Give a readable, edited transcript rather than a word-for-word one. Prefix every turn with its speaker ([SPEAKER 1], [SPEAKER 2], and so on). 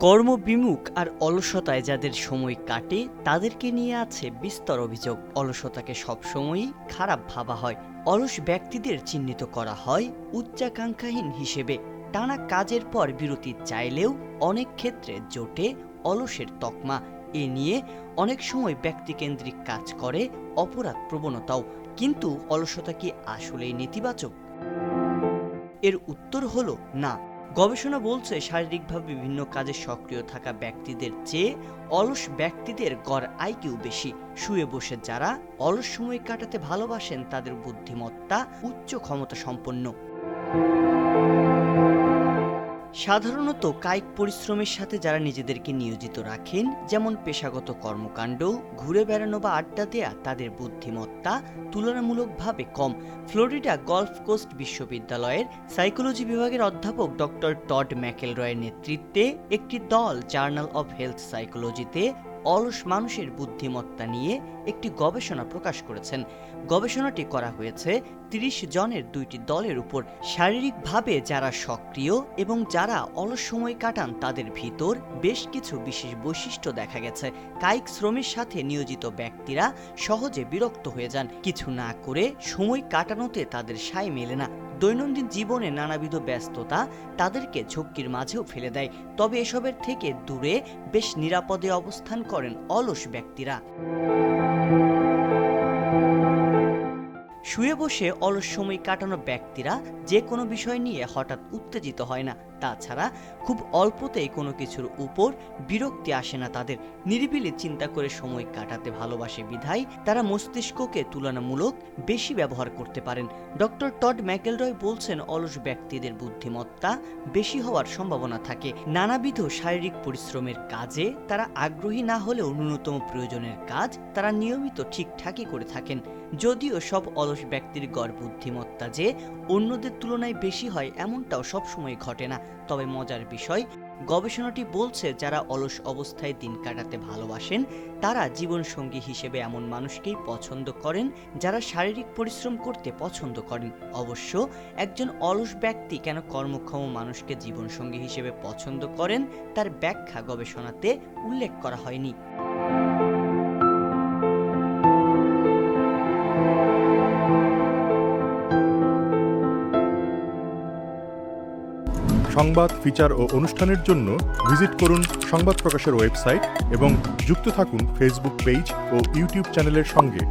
[SPEAKER 1] কর্মবিমুখ আর অলসতায় যাদের সময় কাটে তাদেরকে নিয়ে আছে বিস্তর অভিযোগ। অলসতাকে সবসময়ই খারাপ ভাবা হয়। অলস ব্যক্তিদের চিহ্নিত করা হয় উচ্চাকাঙ্ক্ষাহীন হিসেবে। টানা কাজের পর বিরতি চাইলেও অনেক ক্ষেত্রে জোটে অলসের তকমা। এ নিয়ে অনেক সময় ব্যক্তিকেন্দ্রিক কাজ করে অপরাধ প্রবণতাও। কিন্তু অলসতা কি আসলেই নেতিবাচক? এর উত্তর হলো না। গবেষণা বলছে শারীরিকভাবে বিভিন্ন কাজে সক্রিয় থাকা ব্যক্তিদের চেয়ে অলস ব্যক্তিদের গড় আইকিউ বেশি। শুয়ে বসে যারা অলস সময় কাটাতে ভালোবাসেন তাদের বুদ্ধিমত্তা উচ্চ ক্ষমতা সম্পন্ন। সাধারণত কায়িক পরিশ্রমের সাথে যারা নিজেদেরকে নিয়োজিত রাখেন, যেমন পেশাগত কর্মকাণ্ড, ঘুরে বেড়ানো বা আড্ডা দেয়া, তাদের বুদ্ধিমত্তা তুলনামূলকভাবে কম। ফ্লোরিডা গলফ কোস্ট বিশ্ববিদ্যালয়ের সাইকোলজি বিভাগের অধ্যাপক ডক্টর টড ম্যাকেলরয়ের নেতৃত্বে একটি দল জার্নাল অব হেলথ সাইকোলজিতে অলস মানুষের বুদ্ধিমত্তা নিয়ে একটি গবেষণা প্রকাশ করেছেন। গবেষণাটি করা হয়েছে ৩০ জনের দুইটি দলের উপর। শারীরিকভাবে যারা সক্রিয় এবং যারা অলস সময় কাটান তাদের ভিতর বেশ কিছু বিশেষ বৈশিষ্ট্য দেখা গেছে। কায়িক শ্রমের সাথে নিয়োজিত ব্যক্তিরা সহজে বিরক্ত হয়ে যান। কিছু না করে সময় কাটানোতে তাদের সায় মেলে না। দৈনন্দিন জীবনে নানাবিধ ব্যস্ততা তাদেরকে ঝক্কির মাঝেও ফেলে দেয়। তবে এসবের থেকে দূরে বেশ নিরাপদে অবস্থান করেন অলস ব্যক্তিরা। শুয়ে বসে অলস সময় কাটানো ব্যক্তিরা যে কোনো বিষয় নিয়ে হঠাৎ উত্তেজিত হয় না। তাছাড়া খুব অল্পতেই কোনো কিছুর উপর বিরক্তি আসে না তাদের। নিরিবিলি চিন্তা করে সময় কাটাতে ভালোবাসে বিধায় তারা মস্তিষ্ককে তুলনামূলক বেশি ব্যবহার করতে পারেন। ডক্টর টড ম্যাকেলরয় বলছেন, অলস ব্যক্তিদের বুদ্ধিমত্তা বেশি হওয়ার সম্ভাবনা থাকে। নানাবিধ শারীরিক পরিশ্রমের কাজে তারা আগ্রহী না হলেও ন্যূনতম প্রয়োজনের কাজ তারা নিয়মিত ঠিকঠাকই করে থাকেন। যদিও সব অলস ব্যক্তির গড় বুদ্ধিমত্তা যে অন্যদের তুলনায় বেশি হয় এমনটাও সবসময় ঘটে না। তবে মজার বিষয়, গবেষণাটি বলছে যারা অলস অবস্থায় দিন কাটাতে ভালোবাসেন তারা জীবনসঙ্গী হিসেবে এমন মানুষকেই পছন্দ করেন যারা শারীরিক পরিশ্রম করতে পছন্দ করেন। অবশ্য একজন অলস ব্যক্তি কেন কর্মক্ষম মানুষকে জীবনসঙ্গী হিসেবে পছন্দ করেন তার ব্যাখ্যা গবেষণাতে উল্লেখ করা হয়নি।
[SPEAKER 2] সংবাদ, ফিচার ও অনুষ্ঠানের জন্য ভিজিট করুন সংবাদ প্রকাশের ওয়েবসাইট এবং যুক্ত থাকুন ফেসবুক পেজ ও ইউটিউব চ্যানেলের সঙ্গে।